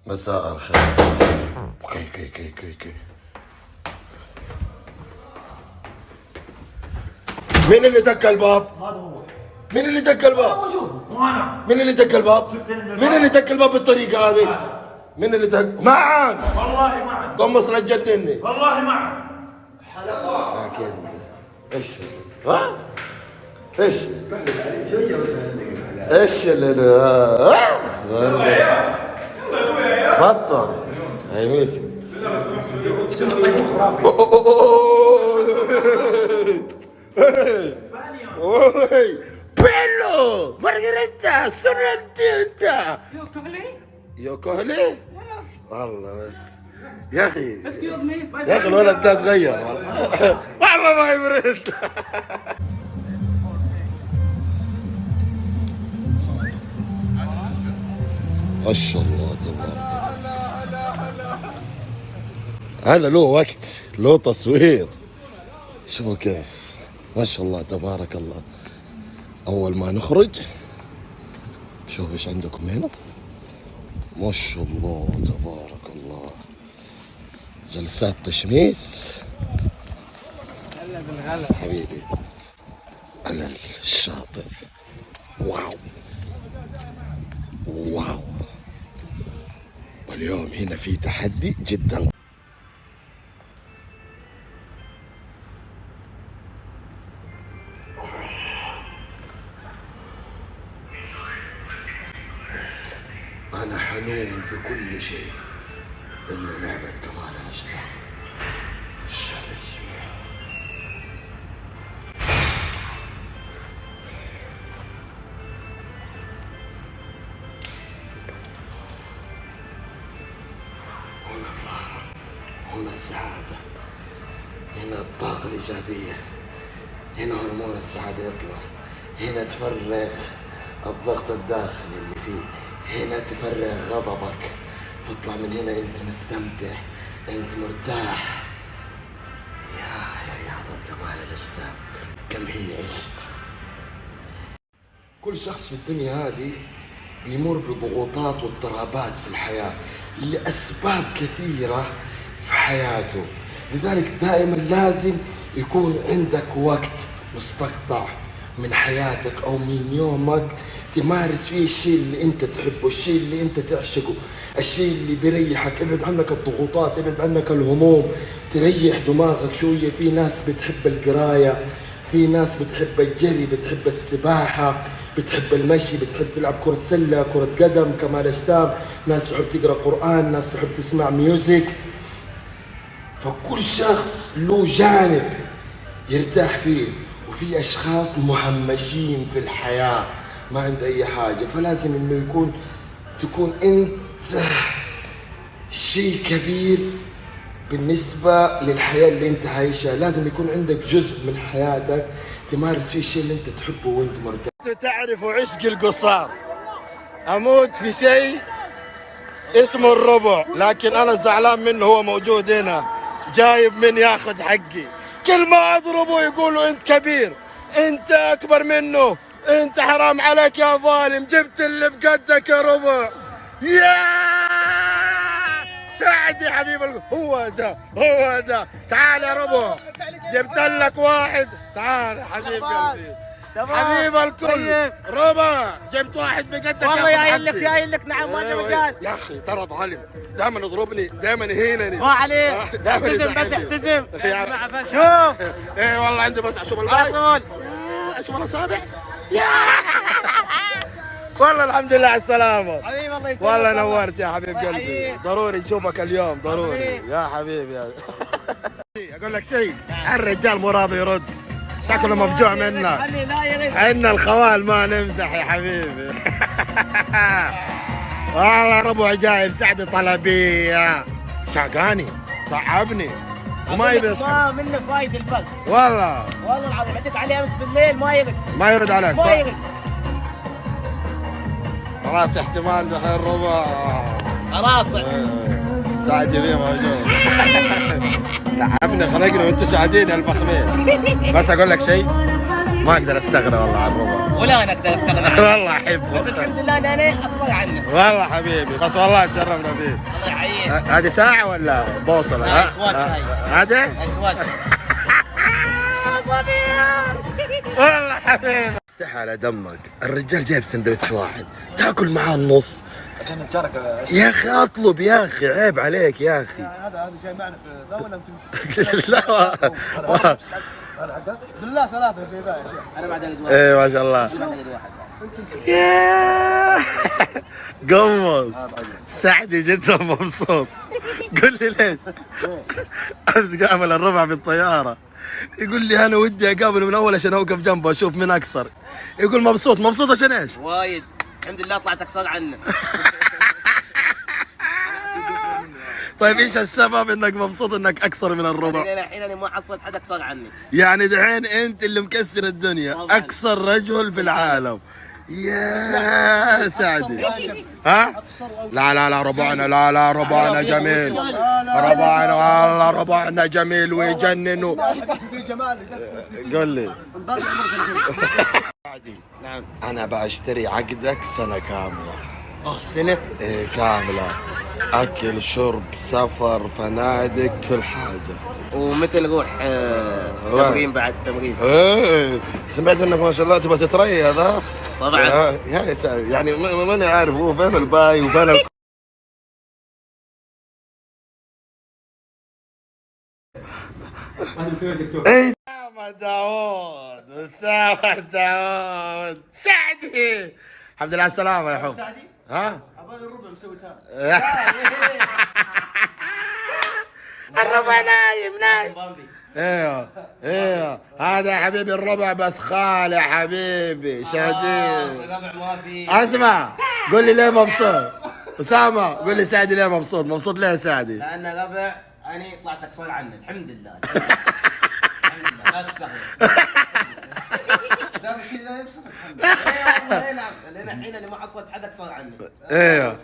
مساء الخير. كي مين اللي دق الباب؟ مين اللي دق الباب؟ مين اللي دق الباب؟ مين اللي دق الباب بالطريقة هذه؟ مين اللي دق؟ معن والله معن. قمص لا تجنني والله معن. اكيد. ايش؟ ها؟ ايش؟ ايش اللي ها؟ بطل هاي ميسي. بيلو مارغريتا سورنتينتا يو كهلي والله بس يا اخي يا اخي الولد ده تغير والله ما يبرد. ما شاء الله تبارك. هذا له وقت له تصوير. شوفوا كيف ما شاء الله تبارك الله. اول ما نخرج شوف ايش عندكم هنا. ما شاء الله تبارك الله. جلسات تشميس حبيبي على الشاطئ. واو واو. واليوم هنا في تحدي جدا. أنا حنون في كل شيء إلا نعمة كمال الأجسام. الشمس هنا الراحة، هنا السعادة، هنا الطاقة الإيجابية، هنا هرمون السعادة يطلع، هنا تفرغ الضغط الداخلي اللي فيه، هنا تفرغ غضبك، تطلع من هنا انت مستمتع، انت مرتاح. يا رياضة كمال الأجسام كم هي عشق. كل شخص في الدنيا هذه بيمر بضغوطات واضطرابات في الحياة لأسباب كثيرة في حياته، لذلك دائما لازم يكون عندك وقت مستقطع من حياتك أو من يومك تمارس فيه الشيء اللي انت تحبه، الشيء اللي انت تعشقه، الشيء اللي بيريحك. ابعد عنك الضغوطات، ابعد عنك الهموم، تريح دماغك شوية. في ناس بتحب القراية، في ناس بتحب الجري، بتحب السباحة، بتحب المشي، بتحب تلعب كرة سلة، كرة قدم، كمال أجسام. ناس تحب تقرأ قرآن، ناس تحب تسمع ميوزك. فكل شخص له جانب يرتاح فيه، وفي أشخاص مهمشين في الحياة ما عنده أي حاجة. فلازم إنه تكون أنت شيء كبير بالنسبة للحياة اللي أنت عايشها. لازم يكون عندك جزء من حياتك تمارس فيه الشيء اللي أنت تحبه وأنت مرتاح. أنتوا تعرفوا عشق القصار. أموت في شيء اسمه الربع، لكن أنا زعلان منه. هو موجود هنا جايب من ياخذ حقي. كل ما أضربه يقولوا أنت كبير، أنت أكبر منه، أنت حرام عليك يا ظالم، جبت اللي بقدك يا ربع. يا سعد يا حبيب هو ده. تعال يا ربع، جبت لك واحد. تعال يا حبيب قلبي، حبيب الكل. ربع جبت واحد بقدك. والله ياين لك نعم. وانا مجال يا اخي ترى ظالم، دائما يضربني، دائما يهينني. ما عليك، احتزم بس احتزم. شوف ايه والله عندي بس اشوف على طول. اشوف الاصابع. والله الحمد لله على السلامة حبيبي الله يسلمك. والله نورت يا حبيب قلبي. ضروري نشوفك اليوم ضروري يا حبيبي. اقول لك شيء، الرجال مو راضي يرد، شكله مفجوع منا. حنا الخوال ما نمزح يا حبيبي. والله ربع جايب سعد طلبية شاقاني تعبني وما يبي يصحى. ما منه فايد البق والله العظيم. عديت عليه امس بالليل ما يرد عليك ما صح؟ يرد. خلاص احتمال دحين ربع خلاص سعد يبيه موجود. تعبنا خلقنا وانتم سعدين يا الفخمين. بس اقول لك شيء، ما اقدر استغنى والله عن الربع. ولا انا اقدر استغنى عنه. والله احبه. بس الحمد لله انا اقصر عنه. والله حبيبي، بس والله تشرفنا فيك. الله يحييك. هذه ساعة ولا بوصلة؟ لا اسواج هاي. هذا؟ اسواج. والله حبيبي. استحى على دمك، الرجال جايب سندوتش واحد، تاكل معاه النص. عشان نتشارك. يا اخي اطلب يا اخي، عيب عليك يا اخي. هذا جاي معنا في ذا ولا انت؟ لا هذا حقك؟ بالله ثلاثة زي ذا يا شيخ. انا بعد اقعد واحد. ايه ما شاء الله. انا بعد اقعد واحد. ياه قمص سعدي جدا مبسوط. قل لي ليش؟ امس قابل الربع في الطياره يقول لي انا ودي اقابله من اول عشان اوقف جنبه اشوف مين اكثر. يقول مبسوط. مبسوط عشان ايش؟ وايد الحمد لله طلعت اقصر عنه. طيب ايش السبب انك مبسوط انك اكثر من الربع؟ انا الحين انا ما حصلت حد اقصر عني. يعني دحين انت اللي مكسر الدنيا، طبعاً. اكثر رجل في العالم. يا سعدي. ها؟ لا ربعنا، لا ربعنا جميل. ربعنا والله ربعنا جميل ويجنن. قول لي. نعم. انا بشتري عقدك سنة كاملة. سنة؟ ايه كاملة، اكل شرب سفر فنادق كل حاجة. ومتى نروح تمرين بعد تمرين؟ ايه سمعت انك ما شاء الله تبغى تتريى هذا؟ طبعا. يعني ماني عارف هو فين الباي وفين ايه اسامة داوود، اسامة داوود، سعدي. الحمد لله على السلامة يا حب. سعدي؟ ها؟ عبالي الربع مسوي تام. الربع نايم. ايوه هذا يا حبيبي الربع بس خال يا حبيبي شديد. ربع ما في. اسمع قول لي ليه مبسوط؟ اسامة قول لي سعدي ليه مبسوط؟ مبسوط ليه يا سعدي؟ لأن ربع أنا طلعت أقصر عنه الحمد لله. الحمد لله لا تستغرب. دام الشيء لا يبسط الحمد لله. اي نعم لأن الحين أنا ما حصلت حد أقصر عني. ايوه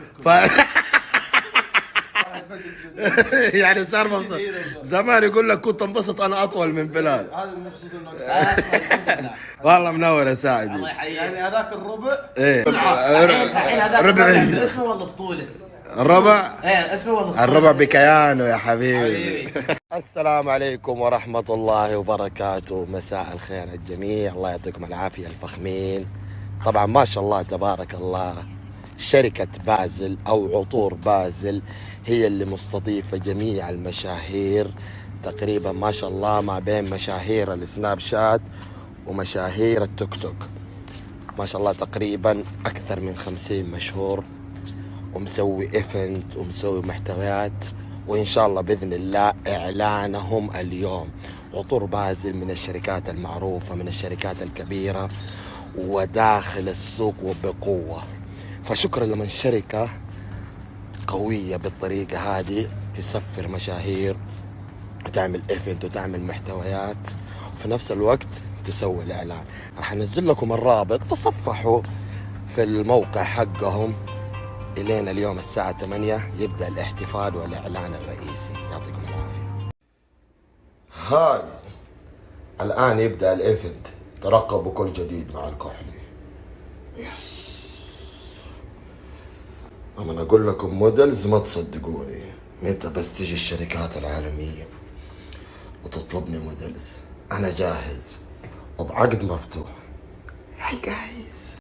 يعني صار مبسوط. زمان يقول لك كنت انبسط انا اطول من فلان. هذا المبسوط انه والله منور يا سعدي. الله يحييك. يعني هذاك الربع. ايه الحين هذا ربع اسمه والله بطولة. الربع. ايه اسمه والله بطولة. الربع بكيانه يا حبيبي. السلام عليكم ورحمة الله وبركاته. مساء الخير الجميع، الله يعطيكم العافية الفخمين. طبعا ما شاء الله تبارك الله شركة بازل أو عطور بازل هي اللي مستضيفة جميع المشاهير تقريبا ما شاء الله، ما بين مشاهير السناب شات ومشاهير التيك توك ما شاء الله تقريبا أكثر من 50 مشهور، ومسوي إيفنت ومسوي محتويات، وإن شاء الله بإذن الله إعلانهم اليوم. عطور بازل من الشركات المعروفة، من الشركات الكبيرة وداخل السوق وبقوة. فشكرا لمن شركة قوية بالطريقة هذه تسفر مشاهير وتعمل ايفنت وتعمل محتويات وفي نفس الوقت تسوي الاعلان. راح انزل لكم الرابط، تصفحوا في الموقع حقهم الين اليوم الساعة 8 يبدأ الاحتفال والاعلان الرئيسي. يعطيكم العافية. هاي الان يبدأ الايفنت، ترقبوا كل جديد مع الكحلي. يس أنا أقول لكم موديلز ما تصدقوني، متى بس تجي الشركات العالمية وتطلبني موديلز أنا جاهز وبعقد مفتوح. هاي جايز